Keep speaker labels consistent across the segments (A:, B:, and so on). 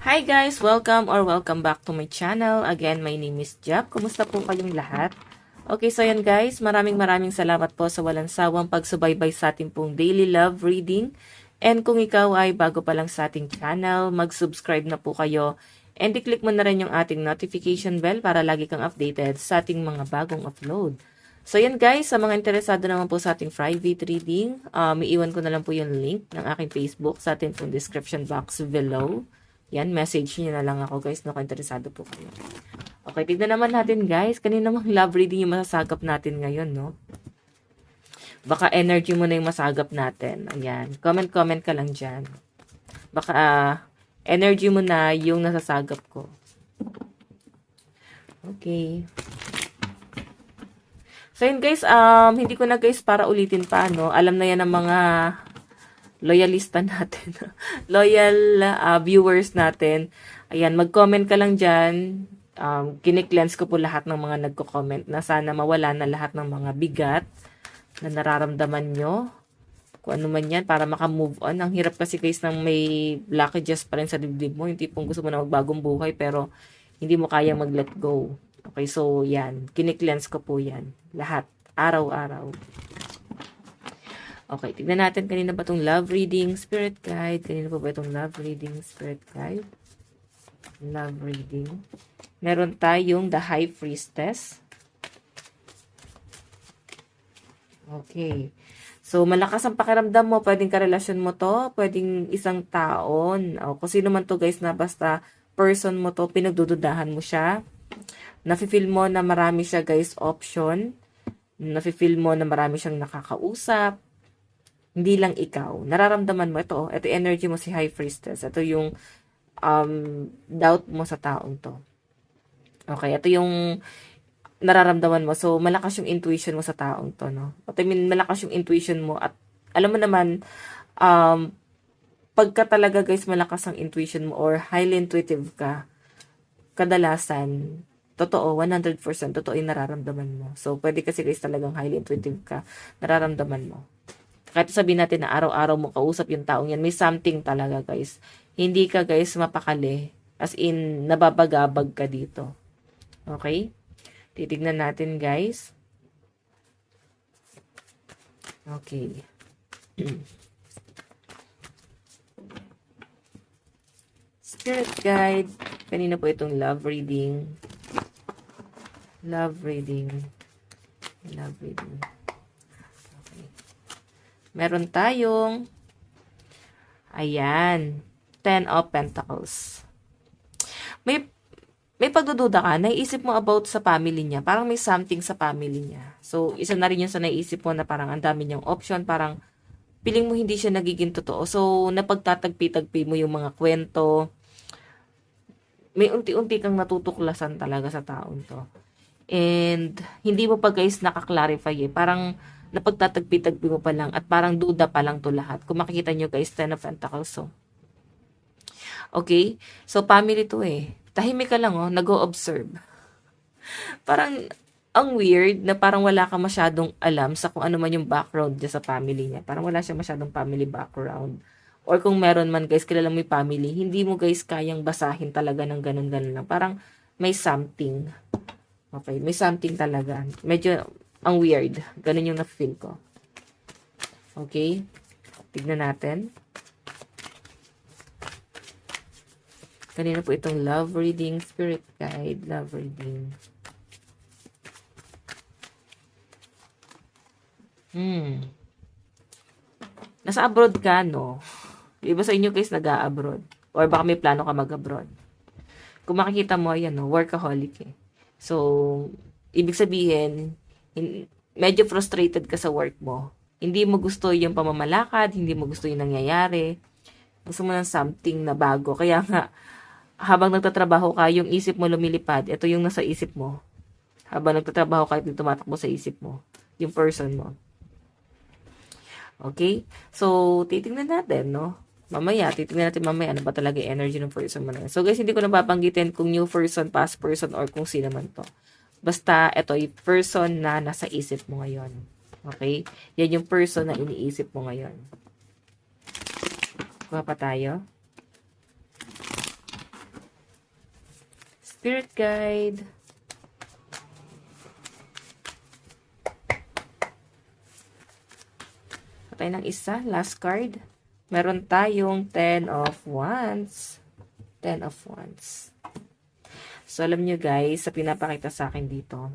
A: Hi guys! Welcome back to my channel. Again, my name is Jap. Kumusta po kayong lahat? Okay, so yan guys, maraming salamat po sa walang sawang pagsubaybay sa ating pong daily love reading. And kung ikaw ay bago pa lang sa ating channel, mag-subscribe na po kayo. And i-click mo na rin yung ating notification bell para lagi kang updated sa ating mga bagong upload. So yan guys, sa mga interesado naman po sa ating private reading, iiwan ko na lang po yung link ng aking Facebook sa ating pong description box below. Yan, message niyo na lang ako guys, no, kung interesado po kayo. Okay, tignan naman natin guys. Kanina namang love reading yung masasagap natin ngayon, no? Baka energy mo na yung masagap natin. Ayan, comment ka lang dyan. Baka energy mo na yung nasasagap ko. Okay. So yun guys, hindi ko na guys para ulitin pa, no? Alam na yan ng mga loyalista natin, loyal viewers natin. Ayan, mag-comment ka lang dyan. Kine-cleanse ko po lahat ng mga nagko-comment na sana mawala na lahat ng mga bigat na nararamdaman nyo. Kung ano man yan, para maka-move on. Ang hirap kasi guys nang may blockages pa rin sa dibdib mo. Yung tipong gusto mo na magbagong buhay pero hindi mo kayang mag-let go. Okay, so yan. Kine-cleanse ko po yan. Lahat. Araw-araw. Okay, tignan natin kanina ba itong love reading, spirit guide. Kanina pa ba itong love reading, spirit guide? Love reading. Meron tayong the high priestess. Okay. So, malakas ang pakiramdam mo. Pwedeng karelasyon mo to. Pwedeng isang taon. O, kung sino man to guys na basta person mo to, pinagdududahan mo siya. Nafe-feel mo na marami siya guys option. Nafe-feel mo na marami siyang nakakausap. Hindi lang ikaw. Nararamdaman mo ito. Ito energy mo si High Priestess. Ito yung doubt mo sa taong to. Okay, ito yung nararamdaman mo. So, malakas yung intuition mo sa taong to, no? I mean, malakas yung intuition mo. At alam mo naman, pagka talaga guys, malakas ang intuition mo or highly intuitive ka, kadalasan, totoo, 100% totoo yung nararamdaman mo. So, pwede kasi guys talagang highly intuitive ka, nararamdaman mo. Kahit sabihin natin na araw-araw mo kausap yung taong yan, may something talaga guys. Hindi ka guys mapakali. As in, nababagabag ka dito. Okay? Titignan natin guys. Okay. Spirit guide. Kanina po itong love reading. Love reading. Love reading. Meron tayong, ayan, 10 of Pentacles. May pagdududa ka, naiisip mo about sa family niya. Parang may something sa family niya. So, isa na rin yun sa naiisip mo na parang ang dami niyang option. Parang, piling mo hindi siya nagiging totoo. So, napagtatagpi-tagpi mo yung mga kwento. May unti-unti kang natutuklasan talaga sa taon to. And, hindi mo pa guys nakaklarify eh. Parang, napagtatagpi-tagpi mo pa lang at parang duda pa lang to lahat. Kung makikita nyo guys, 10 of Pentacles. So, okay? So, family to eh. Tahimik ka lang oh, nag-o-observe. Parang, ang weird na parang wala ka masyadong alam sa kung ano man yung background niya sa family niya. Parang wala siya masyadong family background. Or kung meron man guys, kilala mo yung family, hindi mo guys kayang basahin talaga ng ganun-ganun lang. Parang may something. Okay, may something talaga. Medyo, ang weird. Ganun yung na-feel ko. Okay? Tignan natin. Kanina po itong love reading, spirit guide, love reading. Nasa abroad ka, no? Iba sa inyo guys nag-a-abroad. Or baka may plano ka mag-abroad. Kung makikita mo, yan, no? Workaholic eh. So, ibig sabihin, medyo frustrated ka sa work mo. Hindi mo gusto yung pamamalakad, hindi mo gusto yung nangyayari. Gusto mo ng something na bago. Kaya nga, habang nagtatrabaho ka, yung isip mo lumilipad. Ito yung nasa isip mo. Habang nagtatrabaho ka, ito tumatakbo sa isip mo. Yung person mo. Okay? So, titingnan natin, no? Titingnan natin mamaya ano ba talaga yung energy ng person mo na. So, guys, hindi ko nababanggitin kung new person, past person, or kung sino man to. Basta, ito yung person na nasa isip mo ngayon. Okay? Yan yung person na iniisip mo ngayon. Kuha pa tayo. Spirit guide. Patay ng isa. Last card. Meron tayong 10 of Wands. 10 of Wands. So, alam nyo guys, sa pinapakita sa akin dito,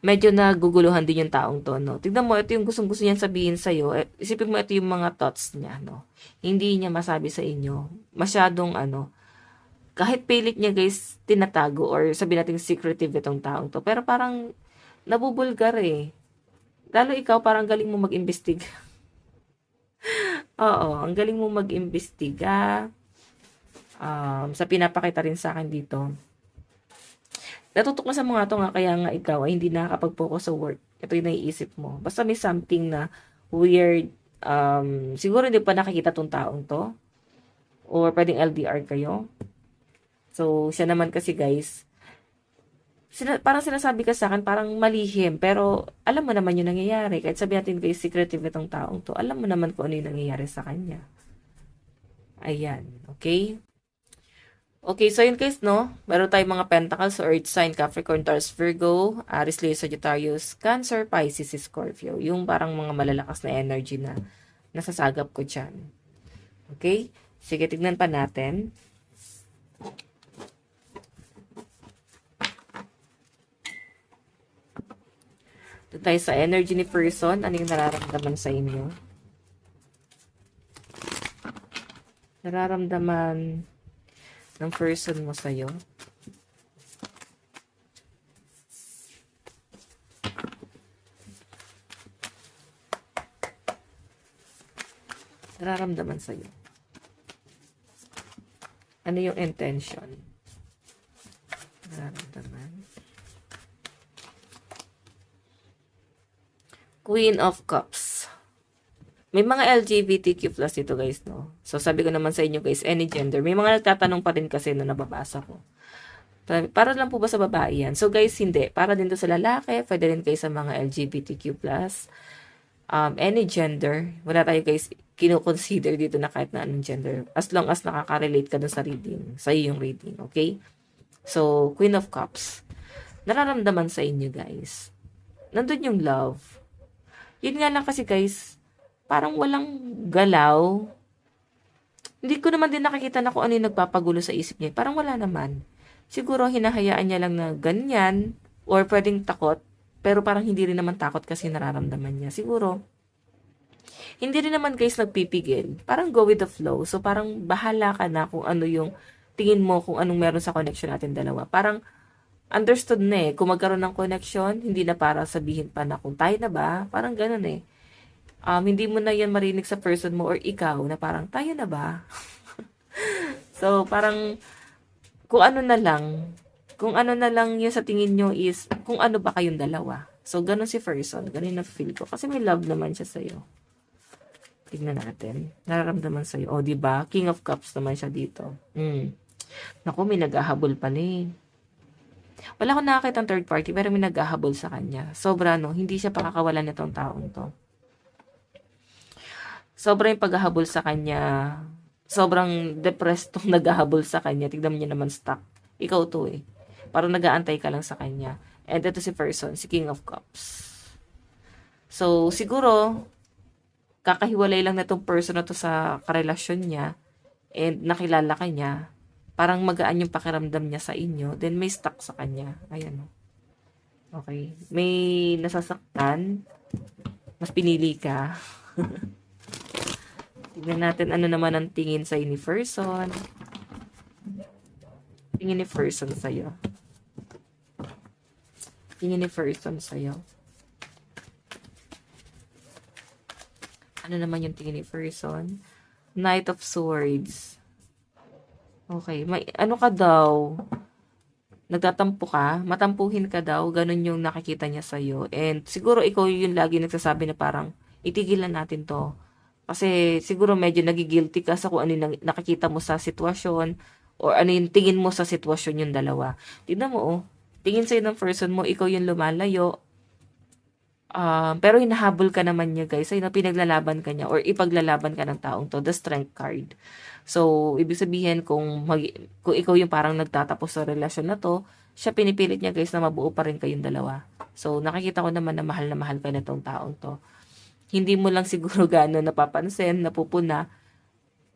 A: medyo naguguluhan din yung taong to, no? Tignan mo, ito yung gustong-gusto niyan sabihin sa'yo. Isipin mo, ito yung mga thoughts niya, no? Hindi niya masabi sa inyo. Masyadong, kahit pilit niya guys, tinatago or sabihin natin secretive itong taong to. Pero parang, nabubulgar eh. Lalo ikaw, parang galing mo mag-imbestiga. Oo, ang galing mo mag-imbestiga. Sa pinapakita rin sa akin dito. Natutok na sa mga to nga, kaya nga ikaw ay hindi nakakapag-focus sa work. Ito yung naiisip mo. Basta may something na weird. Siguro hindi pa nakikita tong taong to. Or pwedeng LDR kayo. So, siya naman kasi guys, parang sinasabi ka sa akin, parang malihim. Pero, alam mo naman yung nangyayari. Kahit sabi natin guys, secretive itong taong to. Alam mo naman kung ano yung nangyayari sa kanya. Ayan. Okay? Okay, so yun guys, no? Meron tayong mga pentacles, so Earth sign, Capricorn, Taurus, Virgo, Aries, Leo, Sagittarius, Cancer, Pisces, Scorpio. Yung parang mga malalakas na energy na nasasagap ko dyan. Okay? Sige, tignan pa natin. Ito tayo sa energy ni person. Ano yung nararamdaman sa inyo? Nararamdaman ng person mo sa'yo. Nararamdaman sa'yo. Ano yung intention? Nararamdaman. Queen of Cups. May mga LGBTQ plus dito guys, no? So, sabi ko naman sa inyo guys, any gender. May mga nagtatanong pa rin kasi na nababasa ko. Para lang po ba sa babae yan? So, guys, hindi. Para din to sa lalaki. Pwede rin kayo sa mga LGBTQ plus. Any gender. Wala tayo guys kino-consider dito na kahit na anong gender. As long as nakaka-relate ka dun sa reading. Sa yung reading, okay? So, Queen of Cups. Nararamdaman sa inyo guys. Nandun yung love. Yun nga lang kasi guys, parang walang galaw. Hindi ko naman din nakikita na kung ano yung nagpapagulo sa isip niya. Parang wala naman. Siguro hinahayaan niya lang na ganyan or pwedeng takot. Pero parang hindi rin naman takot kasi nararamdaman niya. Siguro, hindi rin naman guys nagpipigil. Parang go with the flow. So parang bahala ka na kung ano yung tingin mo kung anong meron sa connection natin dalawa. Parang understood na eh. Kung magkaroon ng connection, hindi na para sabihin pa na kung tayo na ba. Parang ganun eh. Hindi mo na yan marinig sa person mo or ikaw na parang, tayo na ba? So, parang, kung ano na lang yung sa tingin nyo is, kung ano ba kayong dalawa. So, ganun si person. Ganun na feel ko. Kasi may love naman siya sa'yo. Tignan natin. Nararamdaman sa'yo. O, diba? King of Cups naman siya dito. Naku, may naghahabol pa eh. Wala akong nakakita ng third party, pero may naghahabol sa kanya. Sobra, no? Hindi siya pakakawalan nitong taong to. Sobrang yung paghahabol sa kanya, sobrang depressed tong naghahabol sa kanya. Tignan mo niya naman stuck. Ikaw to eh. Parang nag-aantay ka lang sa kanya. And ito si person, si King of Cups. So, siguro, kakahiwalay lang na tong person na to sa karelasyon niya and nakilala ka niya. Parang magaan yung pakiramdam niya sa inyo. Then may stuck sa kanya. Ayan. Okay. May nasasaktan. Mas pinili ka. Tignan natin ano naman ang tingin sa ni person. Tingin ni person sa'yo. Tingin ni person sa'yo. Ano naman yung tingin ni person? Knight of Swords. Okay. May, ano ka daw? Nagtatampo ka? Matampuhin ka daw? Ganun yung nakikita niya sa'yo. And siguro ikaw yung lagi nagsasabi na parang, itigilan natin to. Kasi siguro medyo nagigilty ka sa kung ano yung nakikita mo sa sitwasyon or ano yung tingin mo sa sitwasyon yung dalawa. Tignan mo, oh. Tingin sa'yo ng person mo, ikaw yung lumalayo. Pero hinahabol ka naman niya guys, ay na pinaglalaban ka niya or ipaglalaban ka ng taong to, the strength card. So, ibig sabihin kung ikaw yung parang nagtatapos sa relasyon na to, siya pinipilit niya guys na mabuo pa rin kayong dalawa. So, nakikita ko naman na mahal ka na tong taong to. Hindi mo lang siguro gano'n napapansin, napupuna,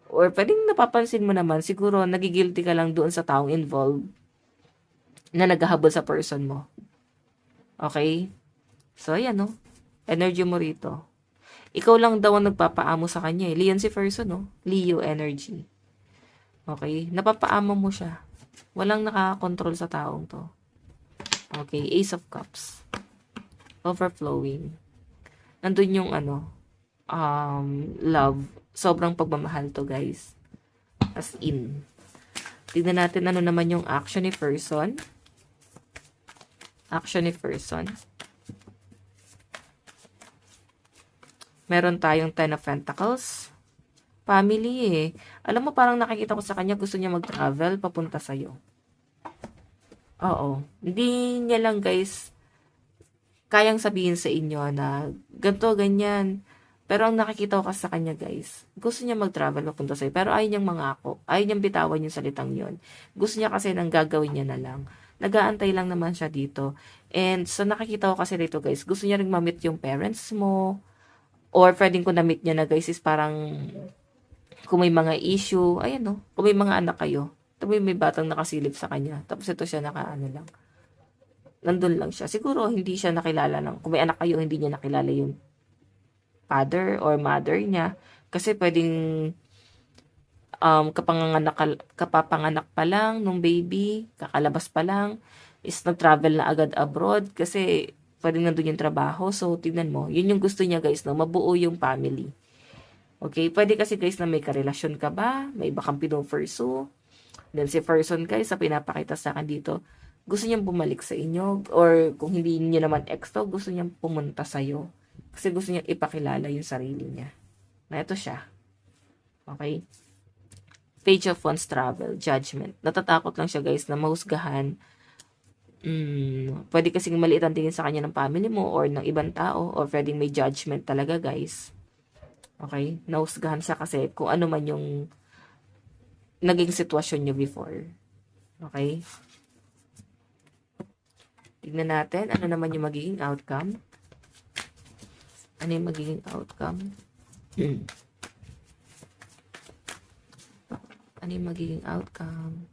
A: or pwedeng napapansin mo naman, siguro nagigilty ka lang doon sa taong involved na naghahabol sa person mo. Okay? So, ayan, no? Energy mo rito. Ikaw lang daw ang nagpapaamo sa kanya, eh. Leon si person, no? Leo energy. Okay? Napapaamo mo siya. Walang nakakontrol sa taong to. Okay? Ace of Cups. Overflowing. Nandun yung, love. Sobrang pagmamahal to, guys. As in. Tignan natin ano naman yung action ni person. Action ni person. Meron tayong Ten of Pentacles. Family eh. Alam mo, parang nakikita ko sa kanya, gusto niya mag-travel papunta sa'yo. Oo. Hindi niya lang guys, kayang sabihin sa inyo na ganito, ganyan. Pero ang nakikita ko kasi sa kanya guys, gusto niya mag-travel papunta sa'yo. Pero ayaw niyang mangako. Ayaw niyang bitawan yung salitang yon. Gusto niya kasi nang gagawin niya na lang. Nag-aantay lang naman siya dito. And so nakikita ko kasi dito guys, gusto niya rin ma-meet yung parents mo. Or pwedeng kung na-meet niya na guys is parang kung may mga issue, ayan no, kung may mga anak kayo, tapos may batang nakasilip sa kanya, tapos ito siya nakaano lang. Nandun lang siya. Siguro hindi siya nakilala ng, kung may anak kayo, hindi niya nakilala yung father or mother niya. Kasi pwedeng kapapanganak pa lang nung baby, kakalabas pa lang, is nag-travel na agad abroad kasi pwedeng nandun yung trabaho. So, tignan mo. Yun yung gusto niya, guys, no? Mabuo yung family. Okay? Pwede kasi, guys, na may karelasyon ka ba? May iba kang pino-pursue. Then, si person, guys, sa pinapakita sa akin dito, gusto niyang bumalik sa inyo. Or, kung hindi niya naman ex to, gusto niyang pumunta sa'yo. Kasi gusto niyang ipakilala yung sarili niya. Na ito siya. Okay? Page of Wands travel, judgment. Natatakot lang siya, guys, na mahusgahan. Pwede kasing maliit ang tingin sa kanya ng family mo or ng ibang tao or pwedeng may judgment talaga guys. Okay? Nahusgahan siya kasi kung ano man yung naging sitwasyon niyo before. Okay? Tignan natin ano naman yung magiging outcome. Ano yung magiging outcome? Ano yung magiging outcome?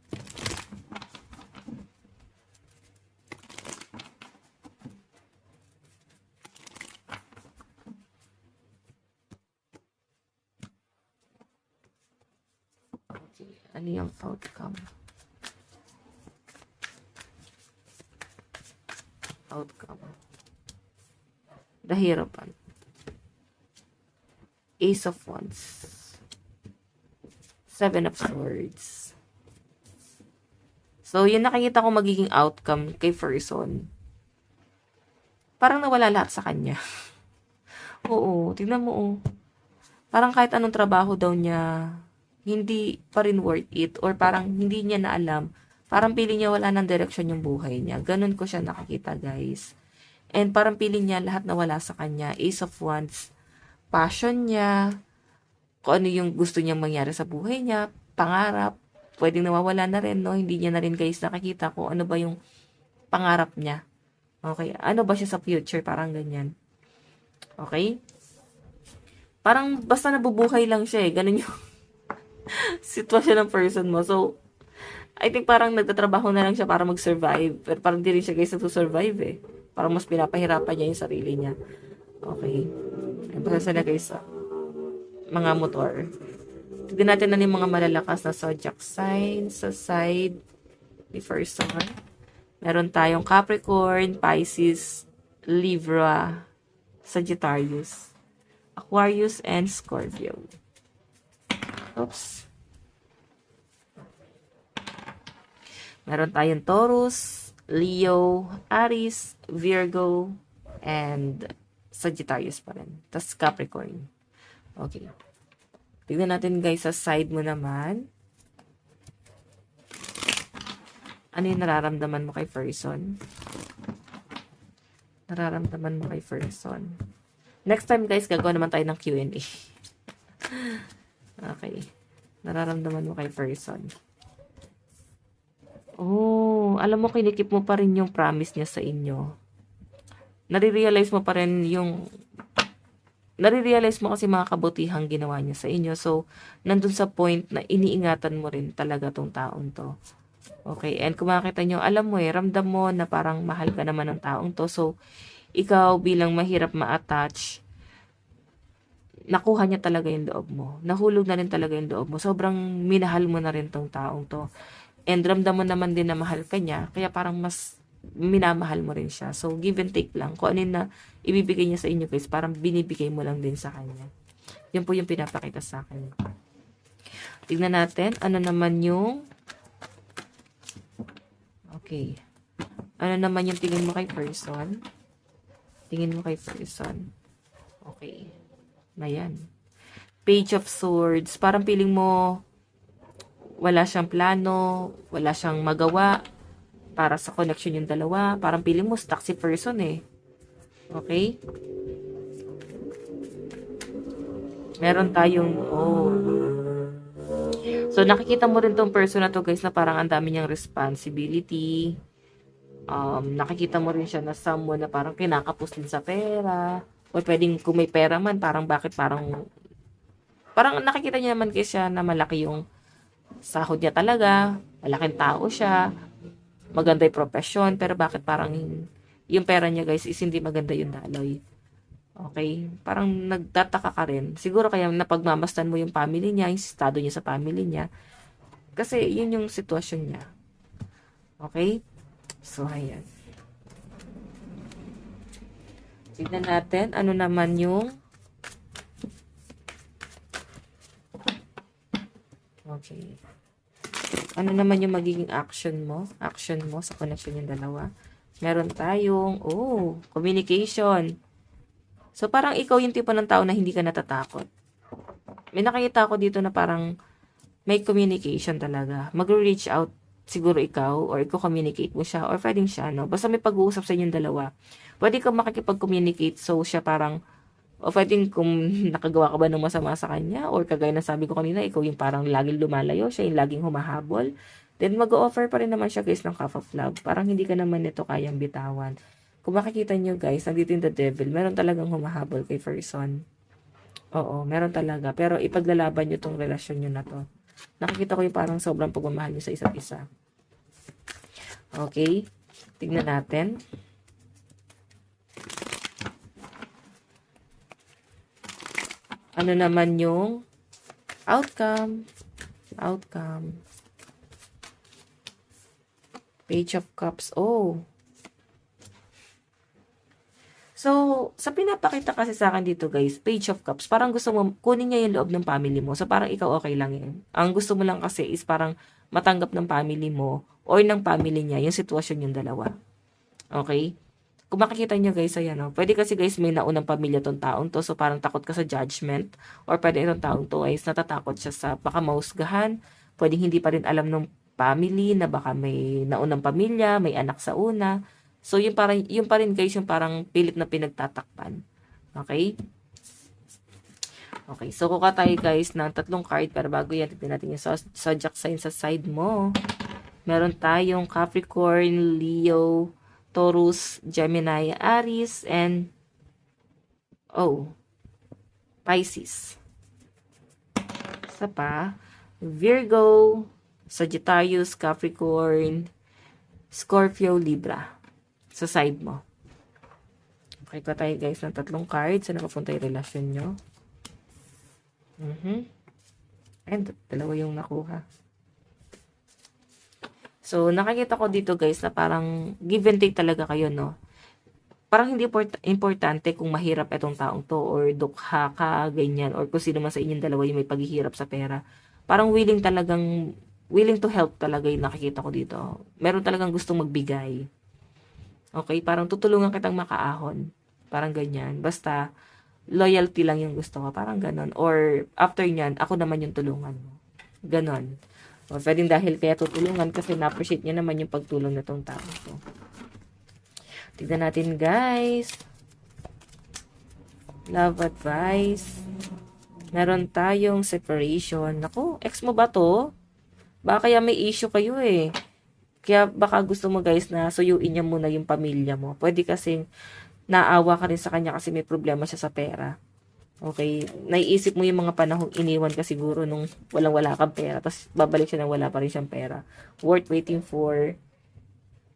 A: Ano yung outcome? Outcome. Dahirapan. Ace of Wands. Seven of Swords. So, yun nakikita ko magiging outcome kay person. Parang nawala lahat sa kanya. Oo, tignan mo oh. Parang kahit anong trabaho daw niya, hindi pa rin worth it or parang hindi niya na alam. Parang feeling niya wala ng direction yung buhay niya. Ganun ko siya nakikita, guys. And parang feeling niya lahat nawala sa kanya. Ace of Wands. Passion niya. Kung ano yung gusto niyang mangyari sa buhay niya. Pangarap. Pwedeng nawawala na rin, no? Hindi niya na rin, guys, nakikita kung ano ba yung pangarap niya. Okay? Ano ba siya sa future? Parang ganyan. Okay? Parang basta nabubuhay lang siya eh. Ganun yung sitwasyon ng person mo. So, I think parang nagtatrabaho na lang siya para mag-survive. Pero parang di rin siya guys nagsusurvive eh. Parang mas pinapahirapan niya yung sarili niya. Okay. Basta na guys mga motor. Tignan natin na yung mga malalakas na zodiac sign sa side ni first one. Meron tayong Capricorn, Pisces, Libra, Sagittarius, Aquarius, and Scorpio. Oops. Meron tayong Taurus, Leo, Aries, Virgo, and Sagittarius pa rin. Tapos Capricorn. Okay. Tignan natin guys sa side mo naman. Ano yung nararamdaman mo kay person? nararamdaman mo kay person. Next time guys, gagawa naman tayo ng Q&A. Okay. Nararamdaman mo kay person. Oh, alam mo, kinikip mo pa rin yung promise niya sa inyo. Nare-realize mo pa rin nare-realize mo kasi mga kabutihang ginawa niya sa inyo. So, nandun sa point na iniingatan mo rin talaga tong taong to. Okay, and kung makita nyo, alam mo ramdam mo na parang mahal ka naman ng taong to. So, ikaw bilang mahirap ma-attach, nakuha niya talaga yung loob mo. Nahulog na rin talaga yung loob mo. Sobrang minahal mo na rin tong taong to. And ramdam mo naman din na mahal ka niya, kaya parang mas minamahal mo rin siya. So, give and take lang. Kung ano na ibibigay niya sa inyo guys, parang binibigay mo lang din sa kanya. Yan po yung pinapakita sa akin. Tignan natin, ano naman yung okay. Ano naman yung tingin mo kay person? Tingin mo kay person. Okay. Ayan. Page of Swords. Parang feeling mo wala siyang plano, wala siyang magawa para sa connection yung dalawa. Parang feeling mo stuck si person eh. Okay? Meron tayong so, nakikita mo rin tong person na to guys na parang ang dami niyang responsibility. Nakikita mo rin siya na someone na parang kinakapos din sa pera. O pwedeng kung may pera man, parang bakit parang nakikita niya naman kasi siya na malaki yung sahod niya talaga. Malaking tao siya. Maganda yung profession. Pero bakit parang yung pera niya guys is hindi maganda yung daloy. Okay? Parang nagtataka ka rin. Siguro kaya napagmamastan mo yung family niya, yung estado niya sa family niya. Kasi yun yung sitwasyon niya. Okay? So, ayan. Tignan natin, ano naman yung okay. Ano naman yung magiging action mo sa connection yung dalawa. Meron tayong, communication. So, parang ikaw yung tipo ng tao na hindi ka natatakot. May nakikita ako dito na parang may communication talaga. Mag-reach out siguro ikaw or i-communicate mo siya or pwedeng siya, no? Basta may pag-uusap sa inyong dalawa. Pwede kang makikipag-communicate so siya parang o pwedeng kung nakagawa ka ba ng masama sa kanya or kagaya na sabi ko kanina, ikaw yung parang laging lumalayo, siya yung laging humahabol. Then mag-o-offer pa rin naman siya guys ng cup of love. Parang hindi ka naman nito kayang bitawan. Kung makikita nyo guys, nandito yung the devil, meron talagang humahabol kay person. Oo, meron talaga. Pero ipaglalaban nyo tong relasyon nyo na to. Nakikita ko yung parang sobrang pagmamahal nyo sa isa't isa. Okay? Tignan natin. Ano naman yung outcome? Outcome. Page of Cups. So, sa pinapakita kasi sa akin dito guys, Page of Cups, parang gusto mo, kunin niya yung loob ng family mo. So, parang ikaw okay lang yan. Ang gusto mo lang kasi is parang matanggap ng family mo or ng family niya yung sitwasyon yung dalawa. Okay? Kung makikita nyo guys, ayan pwede kasi guys may naunang pamilya tong taong to. So, parang takot ka sa judgment. Or pwede itong taong to ay natatakot siya sa baka mausgahan. Pwede hindi pa rin alam ng family na baka may naunang pamilya, may anak sa una. So, yung pa rin guys, yung parang pilit na pinagtatakpan. Okay? Okay, so kuha tayo guys ng 3 card para bago yan, tignan natin yung zodiac sign sa side mo. Meron tayong Capricorn, Leo, Taurus, Gemini, Aries, and Pisces. Isa pa, Virgo, Sagittarius, Capricorn, Scorpio, Libra. Sa side mo. Okay ko tayo guys ng 3 cards. Saan napapunta yung relasyon nyo? And dalawa yung nakuha. So, nakikita ko dito guys na parang give and take talaga kayo, no? Parang hindi importante kung mahirap itong taong to or dukha ka, ganyan, or kung sino man sa inyong dalawa yung may paghihirap sa pera. Parang willing to help talaga yung nakikita ko dito. Meron talagang gustong magbigay. Okay, parang tutulungan kitang makaahon. Parang ganyan. Basta, loyalty lang yung gusto ko. Parang ganon. Or, after nyan, ako naman yung tulungan mo. Ganon. O, pwedeng dahil kaya tutulungan kasi na-appreciate niya naman yung pagtulong na tong tao. Tignan natin, guys. Love advice. Meron tayong separation. Naku, ex mo ba to? Baka kaya may issue kayo eh. Kaya baka gusto mo guys na suyuin niya muna yung pamilya mo. Pwede kasing naawa ka rin sa kanya kasi may problema siya sa pera. Okay? Naiisip mo yung mga panahong iniwan ka siguro nung walang-wala kang pera. Tapos babalik siya nang wala pa rin siyang pera. Worth waiting for.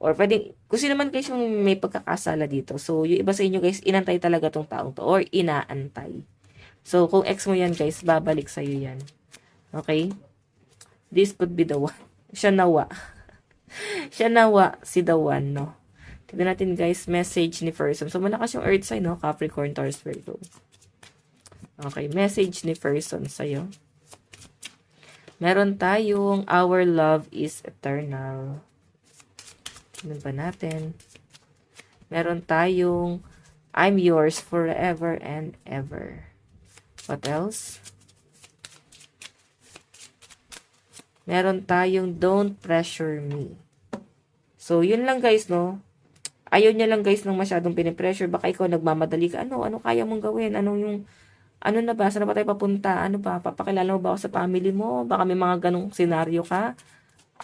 A: Or pwede, kung sino man guys yung may pagkakasala dito. So, yung iba sa inyo guys, inantay talaga tong taong to. Or inaantay. So, kung ex mo yan guys, babalik sa'yo yan. Okay? This could be the one. Siya nawa. Siya nawa si the one, no? Tignan natin guys, message ni person. So, malakas yung earth sign, no? Capricorn, Taurus, Virgo. Okay, message ni person sa'yo. Meron tayong our love is eternal. Tignan pa natin. Meron tayong I'm yours forever and ever. What else? Meron tayong don't pressure me. So, yun lang guys, no? Ayaw niya lang guys ng masyadong pinipressure. Baka ikaw nagmamadali ka. Ano kaya mong gawin? Ano na ba? Saan na ba tayo papunta? Ano ba? Papakilala mo ba ako sa family mo? Baka may mga ganong senaryo ka.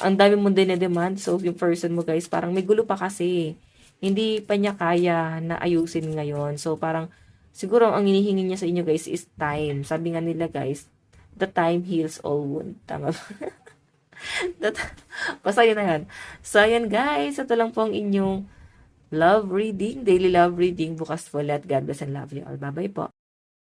A: Ang dami mong dinedemand. So, yung person mo guys, parang may gulo pa kasi. Hindi pa niya kaya na ayusin ngayon. So, parang, siguro ang hinihingi niya sa inyo guys is time. Sabi nga nila guys, the time heals all wound. Tama ba? Basta yun na yan. So, ayan guys. Ito lang po ang inyong love reading, daily love reading. Bukas po. Let God bless and love you all. Bye-bye po.